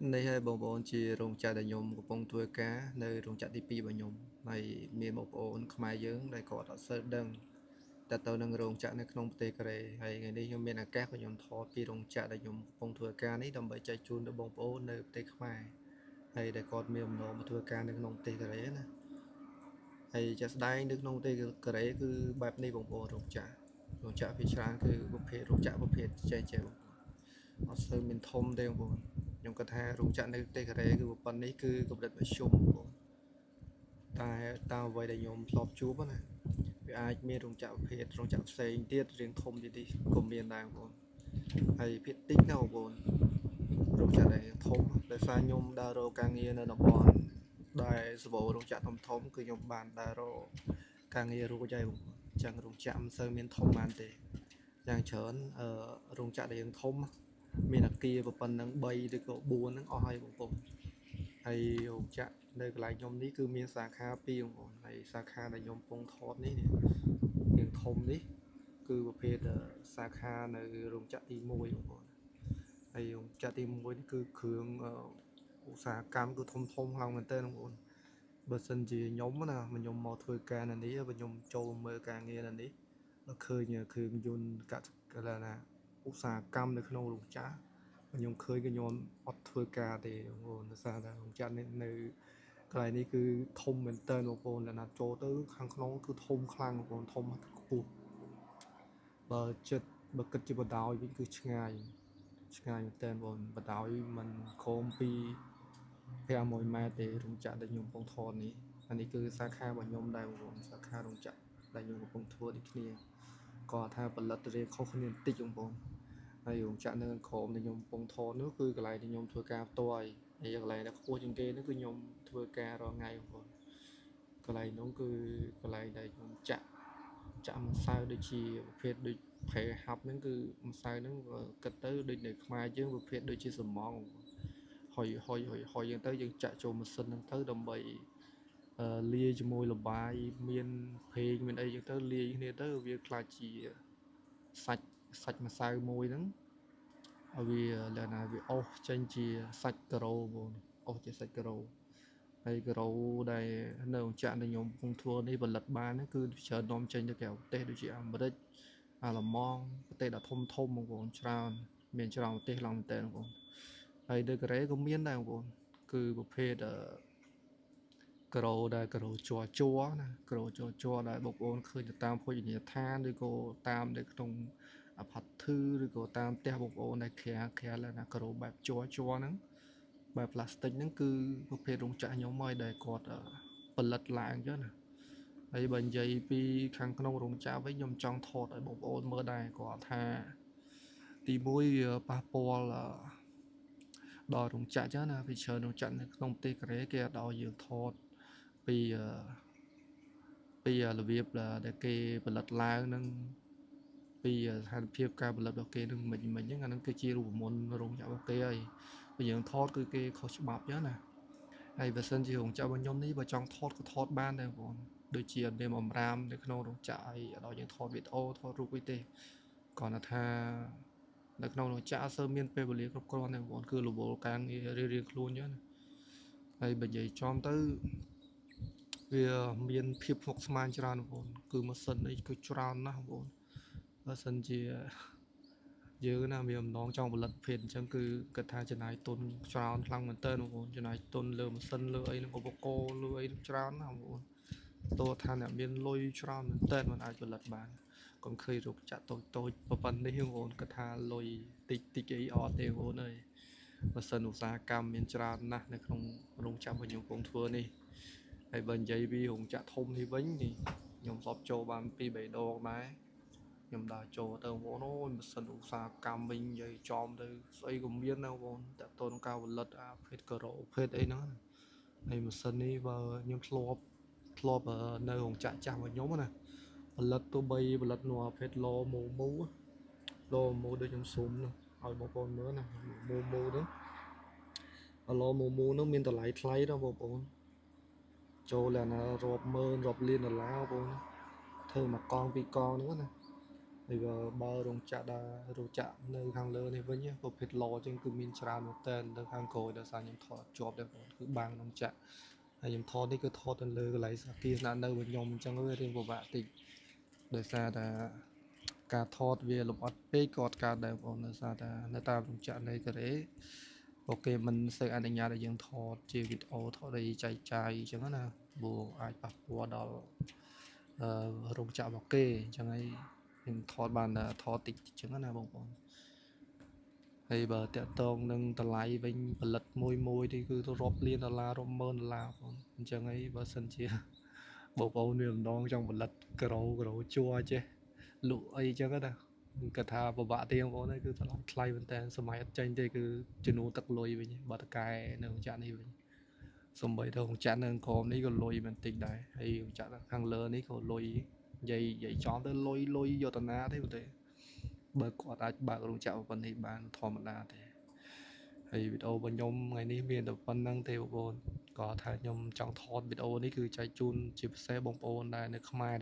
Này hayបងប្អូនជារោងចក្រដែលខ្ញុំកំពុងធ្វើការនៅរោងចក្រទី2របស់ខ្ញុំហើយមានបងប្អូនខ្មែរយើងដែលគាត់អត់សូវដឹងតើទៅនឹងរោងចក្រនៅក្នុងប្រទេសកូរ៉េហើយថ្ងៃនេះខ្ញុំមានឱកាសក៏ខ្ញុំថតពីរោងចក្រដែលខ្ញុំកំពុងធ្វើការនេះដើម្បីចែកជូនដល់បងប្អូននៅប្រទេសខ្មែរហើយដែលគាត់មានបំណងមកធ្វើការនៅក្នុងប្រទេសកូរ៉េណាហើយជាក់ស្ដែងនៅក្នុងប្រទេសកូរ៉េគឺបែបនេះបងប្អូនរោងចក្រភាគច្រើនគឺប្រភេទរោងចក្រប្រភេទចែកបងប្អូនអត់សូវមានធំទេបងប្អូនខ្ញុំគិតថារោងចក្រនៅប្រទេសកូរ៉េគឺប៉ុណ្ណេះគឺកម្រិតមធ្យមបងប្អូនតែតាមអ្វីដែលខ្ញុំធ្លាប់ជួបណាវាអាចមានរោងចក្រប្រភេទរោងចក្រផ្សេងទៀតរៀងធំទៀតនេះក៏មានដែរបងប្អូនហើយភាគតិចណាបងប្អូនរោងចក្រដែលធំដោយសារខ្ញុំដើររកការងារនៅតំបន់ដែលសម្បូររោងចក្រធំគឺខ្ញុំបានដើររកការងាររួចហើយបងប្អូនអញ្ចឹងរោងចក្រមិនសូវមានធំបានទេយ៉ាងច្រើនរោងចក្រដែលយើងធំមានអគារប៉ុណ្ណឹង3ឬក៏4ហ្នឹងអស់ហើយបងប្អូនហើយរោងចក្រនៅកន្លែងខ្ញុំនេះគឺមានសាខា2បងប្អូនហើយសាខាដែលខ្ញុំកំពុងថតនេះរៀងធំនេះគឺប្រភេទសាខានៅរោងចក្រទី1បងប្អូនហើយរោងចក្រទី1នេះគឺគ្រឿងឧស្សាហកម្មគឺធំខ្លាំងមែនទែនបងប្អូនបើសិនជាខ្ញុំណាខ្ញុំមកធ្វើការនៅនេះបើខ្ញុំចូលមើលការងារនៅនេះឃើញគ្រឿងយន្តកន្លែងណាឧស្សាហកម្មនៅក្នុងរោងចក្រខ្ញុំឃើញក៏ខ្ញុំអត់ធ្វើការទេបងប្អូនដោយសារតែរោងចក្រនេះនៅកន្លែងនេះគឺធំមែនទែនបងប្អូនដល់ណាចូលទៅខាងក្នុងគឺធំខ្លាំងបងប្អូនធំខ្ពស់បើគិតជាបដ ாய் វិញគឺឆ្ងាយមែនទែនបងបដ ாய் មិនខំពី500 ម៉ែត្រទេរោងចក្រដែលខ្ញុំកំពុងថតនេះអានេះគឺសាខារបស់ខ្ញុំដែរបងប្អូនសាខារោងចក្រដែលខ្ញុំកំពុងធ្វើដូចគ្នាគាត់ថាផលិតរៀងខុសគ្នាបន្តិចបងប្អូនហើយរោងចក្រនៅក្រោមដែលខ្ញុំកំពុងថតនោះគឺកន្លែងដែលខ្ញុំធ្វើការផ្ទាល់ហើយកន្លែងដែលខ្ពស់ជាងគេនោះគឺខ្ញុំធ្វើការរាល់ថ្ងៃបងប្អូនកន្លែងនោះគឺកន្លែងដែលខ្ញុំចាក់ម្សៅដូចជាប្រភេទដូចប្រេហាប់ហ្នឹងគឺម្សៅហ្នឹងគិតទៅដូចនៅខ្មែរយើងប្រភេទដូចជាសំងហុយយើងទៅយើងចាក់ចូលម៉ាស៊ីនហ្នឹងទៅដើម្បីលាយជាមួយលបាយមានភេងមានអីចឹងទៅលាយគ្នាទៅវាខ្លាចជាសាច់ម្សៅមួយហ្នឹងឲ្យវាលក្ខណៈវាអុសចេញជាសាច់ការ៉ូបងអុសជាសាច់ការ៉ូហើយការ៉ូដែលនៅរោងចក្រដែលខ្ញុំកំពុងធ្វើនេះផលិតបានគឺច្រើននាំចេញទៅក្រៅប្រទេសដូចជាអាមេរិកអាល្លឺម៉ង់ប្រទេសដ៏ធំបងប្អូនច្រើនមានច្រើនប្រទេសឡើងមែនតើបងប្អូនហើយនៅកូរ៉េក៏មានដែរបងប្អូនគឺប្រភេទការ៉ូជ័រណាការ៉ូជ័រដែលបងប្អូនឃើញទៅតាមភោជនីយដ្ឋានឬក៏តាមនៅក្នុងអាផាត់ធឺឬក៏តាមផ្ទះបងប្អូនដែលក្រាលណាការ៉ូបែបជ័រហ្នឹងបែបផ្លាស្ទិកហ្នឹងគឺប្រភេទរោងចក្រខ្ញុំមកដែលគាត់ផលិតឡើងចឹងណាហើយបើនិយាយពីខាងក្នុងរោងចក្រវិញខ្ញុំចង់ថតឲ្យបងប្អូនមើលដែរគាត់ថាទី1វាប៉ះពាល់ដល់រោងចក្រចឹងណាពីច្រើនរោងចក្រនៅក្នុងប្រទេសកូរ៉េគេអត់ឲ្យយើងថតពីរបៀបដែលគេផលិតឡើងនឹងពីស្ថានភាពការផលិតរបស់គេនឹងមិនហ្នឹងអាហ្នឹងគឺជារូបមន្តរោងចក្ររបស់គេហើយបើយើងថតគឺគេខុសច្បាប់ចឹងណាហើយបើសិនជារោងចក្ររបស់ខ្ញុំនេះបើចង់ថតក៏ថតបានដែរបងដូចជាអត់មានបំរាមនៅក្នុងរោងចក្រឲ្យដល់យើងថតវីដេអូថតរូបអីទេគ្រាន់តែថានៅក្នុងរោងចក្រអត់សូវមានពេលវេលាគ្រប់គ្រាន់ទេបងគឺរវល់ការងាររៀងខ្លួនចឹងណាហើយបើនិយាយចំទៅវាមានភាពស្មុគស្មាញច្រើនបងគឺម៉ាស៊ីននេះគឺច្រើនណាស់បងបើសិនជាយើងណាមានបំណងចង់ផលិតភេទអញ្ចឹងគឺគិតថាចំណាយទុនច្រើនខ្លាំងមែនតើបងប្អូនចំណាយទុនលើម៉ាស៊ីនលើអីនឹងឧបករណ៍លើអីច្រើនណាស់បងប្អូនតើថាអ្នកមានលុយច្រើនមែនតើមិនអាចផលិតបានកុំឃើញរោគចាក់តូចប៉ុណ្ណេះបងប្អូនគិតថាលុយតិចអីអត់ទេបងប្អូនអើយម៉ាស៊ីនឧស្សាហកម្មមានច្រើនណាស់នៅក្នុងរោងចក្ររបស់ខ្ញុំកំពុងធ្វើនេះហើយបើនិយាយពីរោងចក្រធំនេះវិញនេះខ្ញុំធ្លាប់ចូលបាន2-3ដងដែរខ្ញុំដើរចូលទៅបងប្អូនអូយម៉ាស៊ីនឧស្សាហកម្មវិញនិយាយចំទៅស្អីក៏មានដែរបងប្អូនតើតើក្នុងការផលិតភេទការ៉ូភេទអីហ្នឹងហើយម៉ាស៊ីននេះបើខ្ញុំធ្លាប់នៅរោងចក្រចាស់របស់ខ្ញុំណាផលិតទៅបីផលិតនៅភេទឡម៉ូដូចខ្ញុំស៊ុំនោះឲ្យបងប្អូនមើលណាម៉ូហ្នឹងឡម៉ូហ្នឹងមានតម្លៃថ្លៃដល់បងប្អូនចូលលក្ខណៈរាប់ម៉ឺនរាប់លានដុល្លារបងប្អូនធ្វើមួយកងពីរកងហ្នឹងណា thì bờ rong chạ nơi hàng lơ này với nhé bộ phết lò trên cứ min trà một tên được hàng cối được sao nhầm thọ chọp được cứ bang rong chạ hay nhầm thọ đi cứ thọ tên lơ lấy sao kia là nơi bên nhom trong cái riêng của bạn thì đời xa là cả thọ về lục ắt bê cọt cả đời bọn đời xa là nơi ta rong chạ này cái đấy ok mình sẽ anh nhà để dân thọ chia video thọ đây chạy chạy chẳng hạn nào bùa ai bắt bùa đó rong chạ bảo kê chẳng ai mình thọ bàn là thọ tịch chẳng hạn nào bọn hay bờ tẹt tông nâng tờ lái vinh bờ lật môi thì cứ tôi róp liên là róp mơn là chẳng ấy bờ sân chia bộ bầu niềm đong trong bờ lật cờ chua chứ lụ ấy chứ cái nào cả thà bộ bạ tiền bộ này cứ tờ lái clay bên tên sớm mai tranh thì cứ chân u tắc lôi vậy bờ tắc cài nâng chán này vậy sớm bây giờ chán nâng còn này còn lôi bên tịch đấy hay chán hàng lớn này còn lôi dây dây chón tới lôi vô tận á thế vậy bờ cỏ ta bà cũng chào vấn thì bạn thò mặt là thế thì video bên nhom ngày ní miền tập văn năng theo bồn có thay nhom trong thon video này cứ chạy chun chụp xe bông bồn này nó không ai